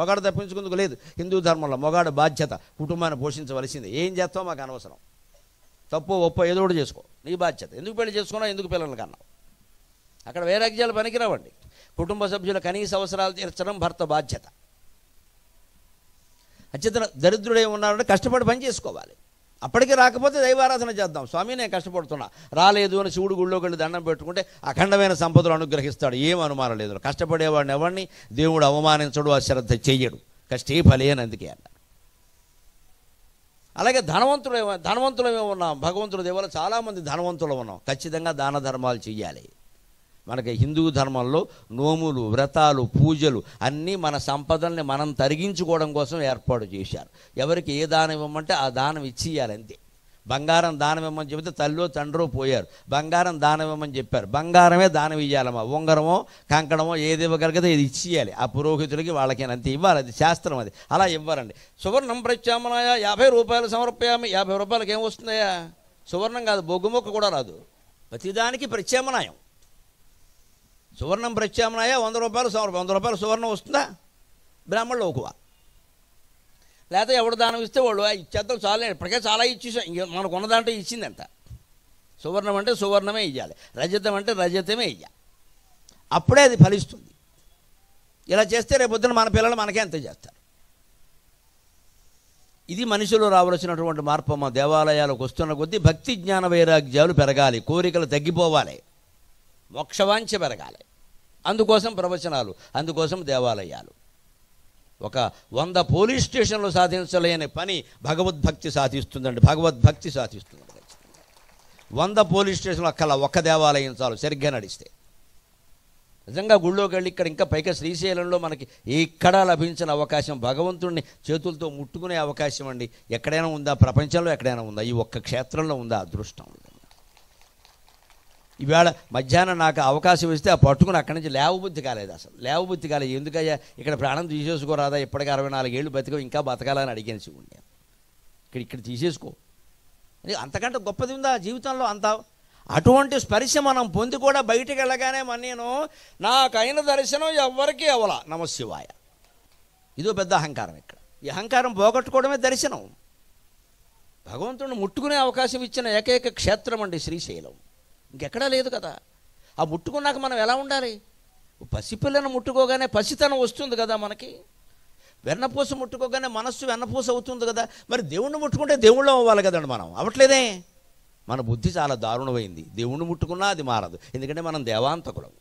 మొగాడు తప్పించుకుందుకు లేదు. హిందూ ధర్మంలో మొగాడు బాధ్యత, కుటుంబాన్ని పోషించవలసింది. ఏం చేస్తావు మాకు అనవసరం, తప్పు ఒప్పో ఏదో ఒకటి చేసుకో, నీ బాధ్యత. ఎందుకు పెళ్లి చేసుకున్నావు, ఎందుకు పిల్లలు కన్నావు, అక్కడ వైరాగ్యాలు పనికిరావండి. కుటుంబ సభ్యుల కనీస అవసరాలు తీర్చడం భర్త బాధ్యత. అత్యంత దరిద్రుడు ఏమున్నారంటే కష్టపడి పని చేసుకోవాలి. అప్పటికి రాకపోతే దైవారాధన చేద్దాం. స్వామి నేను కష్టపడుతున్నా, రాలేదు అని శివుడు గుళ్ళోకి వెళ్ళి దండం పెట్టుకుంటే అఖండమైన సంపదలు అనుగ్రహిస్తాడు. ఏం అనుమానం లేదు. కష్టపడేవాడిని ఎవరిని దేవుడు అవమానించడు, అశ్రద్ధ చెయ్యడు. కష్టే ఫలే అని అందుకే అన్నారు. అలాగే ధనవంతులమే ఉన్నాం. భగవంతుడి దేవుల చాలామంది ధనవంతులు ఉన్నాం. ఖచ్చితంగా దాన ధర్మాలు చెయ్యాలి. మనకి హిందూ ధర్మంలో నోములు, వ్రతాలు, పూజలు అన్నీ మన సంపదల్ని మనం తరిగించుకోవడం కోసం ఏర్పాటు చేశారు. ఎవరికి ఏ దానం ఇవ్వమంటే ఆ దానం ఇచ్చేయాలి అంతే. బంగారం దానం ఇవ్వమని చెబితే తల్లో తండ్రో పోయారు, బంగారం దానం ఇవ్వమని చెప్పారు. బంగారమే దానం ఇవ్వాలమ్మా. ఉంగరమో కంకణమో ఏది ఇవ్వగలిగితే ఇది ఇచ్చేయాలి. ఆ పురోహితులకి వాళ్ళకి అంతే ఇవ్వాలి. అది శాస్త్రం. అది అలా ఇవ్వరండి. సువర్ణం ప్రత్యామ్నాయ 50 రూపాయలు సమర్పయామి. 50 రూపాయలకి ఏం వస్తుందయా? సువర్ణం కాదు, బొగ్గుమొక్క కూడా రాదు. ప్రతిదానికి ప్రత్యామ్నాయం. సువర్ణం ప్రత్యామ్నాయ 100 రూపాయలు సమర్పణ. 100 రూపాయలు సువర్ణం వస్తుందా? బ్రాహ్మణులు okuవ. లేకపోతే ఎవడు దానం ఇస్తే వాళ్ళు ఇచ్చేద్దాం చాలే, ఇప్పటికే చాలా ఇచ్చేసాం, ఇంక మనకు ఉన్న దాంట్లో ఇచ్చిందంట. సువర్ణం అంటే సువర్ణమే ఇవ్వాలి, రజతం అంటే రజతమే ఇవ్వాలి. అప్పుడే అది ఫలిస్తుంది. ఇలా చేస్తే రేపొద్దున మన పిల్లలు మనకే అంతే చేస్తారు. ఇది మనిషిలో రావాల్సినటువంటి మార్పు. మా దేవాలయాలకు వస్తున్న కొద్దీ భక్తి జ్ఞాన వైరాగ్యాలు పెరగాలి, కోరికలు తగ్గిపోవాలి, మోక్షవాంఛ పెరగాలి. అందుకోసం ప్రవచనాలు, అందుకోసం దేవాలయాలు. ఒక 100 పోలీస్ స్టేషన్లు సాధించలేని పని భగవద్భక్తి సాధిస్తుందండి. భగవద్భక్తి సాధిస్తుంది. 100 పోలీస్ స్టేషన్లు అక్కల ఒక్క దేవాలయం చాలు సరిగ్గా నడిస్తే. నిజంగా గుళ్ళోకి వెళ్ళి ఇక్కడ ఇంకా పైగా శ్రీశైలంలో మనకి ఎక్కడా లభించిన అవకాశం, భగవంతుడిని చేతులతో ముట్టుకునే అవకాశం అండి. ఎక్కడైనా ఉందా? ప్రపంచంలో ఎక్కడైనా ఉందా? ఈ ఒక్క క్షేత్రంలో ఉందా అదృష్టం? ఈవేళ మధ్యాహ్నం నాకు అవకాశం ఇస్తే ఆ పట్టుకుని అక్కడి నుంచి లేవబుద్ధి కాలేదు. అసలు లేవబుద్ధి కాలేదు. ఎందుకయ్యా ఇక్కడ ప్రాణం తీసేసుకోరాదా? ఇప్పటికీ 64 ఏళ్ళు బతికో, ఇంకా బతకాలని అడిగాను శివుడిని. ఇక్కడ తీసేసుకో, అంతకంటే గొప్పది ఉందా జీవితంలో? అంత అటువంటి స్పర్శ మనం పొంది కూడా బయటికి వెళ్ళగానే నేను నాకైన దర్శనం ఎవ్వరికీ అవ్వాల నమశివాయ. ఇదో పెద్ద అహంకారం. ఇక్కడ ఈ అహంకారం పోగొట్టుకోవడమే దర్శనం. భగవంతుడిని ముట్టుకునే అవకాశం ఇచ్చిన ఏకైక క్షేత్రం అండి శ్రీశైలం. ఇంకెక్కడా లేదు కదా. ఆ ముట్టుకున్నాక మనం ఎలా ఉండాలి? పసిపిల్లను ముట్టుకోగానే పసితనం వస్తుంది కదా మనకి. వెన్నపూస ముట్టుకోగానే మనస్సు వెన్నపూస అవుతుంది కదా. మరి దేవుణ్ణి ముట్టుకుంటే దేవుళ్ళం అవ్వాలి కదండి. మనం అవ్వట్లేదే. మన బుద్ధి చాలా దారుణమైంది. దేవుణ్ణి ముట్టుకున్నా అది మారదు. ఎందుకంటే మనం దేవాంతకులం.